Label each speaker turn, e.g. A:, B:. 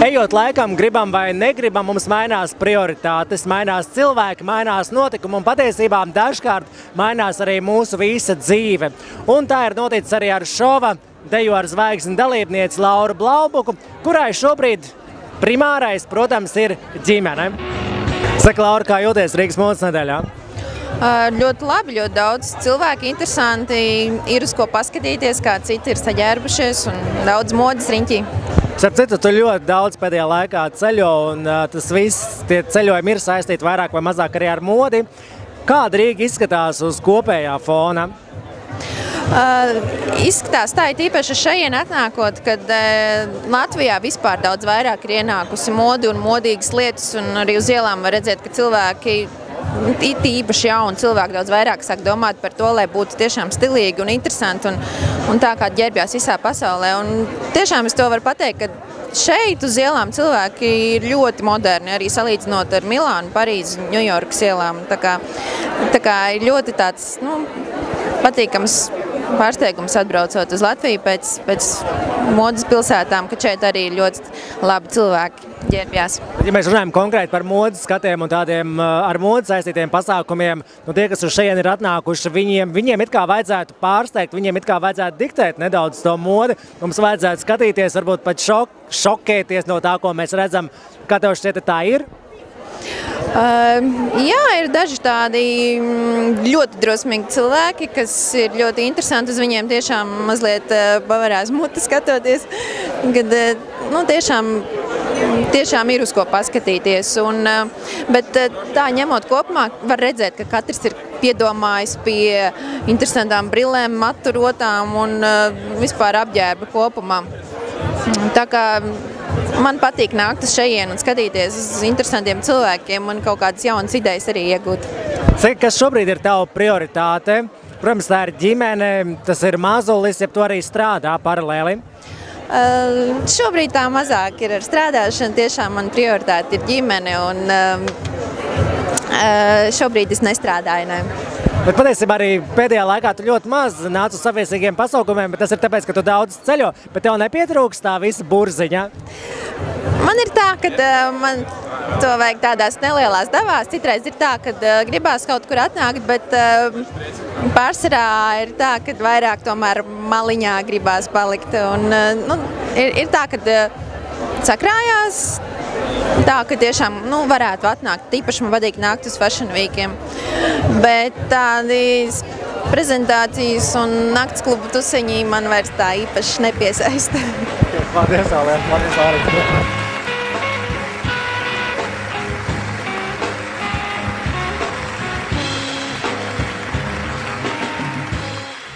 A: Ejot laikam, gribam vai negribam, mums mainās prioritātes, mainās cilvēki, mainās notikumi un patiesībā dažkārt mainās arī mūsu visa dzīve. Un tā ir noticis arī ar šova Dejo ar zvaigzni dalībnieci Lauru Blaubuku, kurai šobrīd primārais, protams, ir ģimene. Saka, Laura, kā jūties Rīgas modes nedēļā?
B: Ļoti labi, ļoti daudz cilvēki interesanti, ir uz ko paskatīties, kā citi ir saģērbušies un daudz modes riņķī.
A: Starp citu, tu ļoti daudz pēdējā laikā ceļo, un tas viss, tie ceļojumi ir saistīti vairāk vai mazāk arī ar modi. Kāda Rīga izskatās uz kopējā fona?
B: Izskatās tā, ir īpaši šajien atnākot, kad Latvijā vispār daudz vairāk ir ienākusi modi un modīgas lietas, un arī uz ielām var redzēt, ka cilvēki, īpaši jauni cilvēki, daudz vairāk sāk domāt par to, lai būtu tiešām stilīgi un interesanti un tā kā ģērbjās visā pasaulē. Un tiešām es to varu pateikt, ka šeit uz ielām cilvēki ir ļoti moderni, arī salīdzinot ar Milānu, Parīzi, Ņujorkas ielām. Tā kā ir ļoti tāds, patīkams pārsteigums atbraucot uz Latviju pēc modes pilsētām, ka šeit arī ļoti labi cilvēki ģērbjās.
A: Ja mēs runājam konkrēti par modes skatiem un tādiem ar modes saistītiem pasākumiem, tie, kas uz šeit ir atnākuši, viņiem it kā vajadzētu pārsteigt, viņiem it kā vajadzētu diktēt nedaudz to modi. Mums vajadzētu skatīties, varbūt pat šokēties no tā, ko mēs redzam. Kā tev šķiet, tā ir?
B: Jā, ir daži tādi ļoti drosmīgi cilvēki, kas ir ļoti interesanti. Uz viņiem tiešām mazliet pavarās mute skatoties, kad tiešām ir uz ko paskatīties. Bet tā ņemot kopumā, var redzēt, ka katrs ir piedomājis pie interesantām brillēm, matu rotām un vispār apģērba kopumā. Tā kā man patīk nākt uz šejien un skatīties uz interesantiem cilvēkiem un kaut kādas jaunas idejas arī iegūt.
A: Saka, kas šobrīd ir tava prioritāte? Protams, tā ir ģimene, tas ir mazulis, ja tu arī strādā paralēli?
B: Šobrīd tā mazāk ir ar strādāšanu, tiešām man prioritāte ir ģimene un šobrīd es nestrādāju, ne.
A: Bet patiesībā arī pēdējā laikā tu ļoti maz nāc uz saviesīgiem pasaukumiem, bet tas ir tāpēc, ka tu daudz ceļo, bet tev nepietrūks tā visa burziņa?
B: Man ir tā, ka man to vajag tādās nelielās devās, citreiz ir tā, ka gribās kaut kur atnākt, bet pārsvarā ir tā, ka vairāk tomēr maliņā gribās palikt. Un, ir tā, ka sakrājās, tā, ka tiešām varētu atnākt. Tīpaši man patīk nākt uz Fashion Weekiem. Bet tādas prezentācijas un nakts klubu tuseņi man vairs tā īpaši nepiesaista.
A: Paldies, Alē. Paldies, Lārija.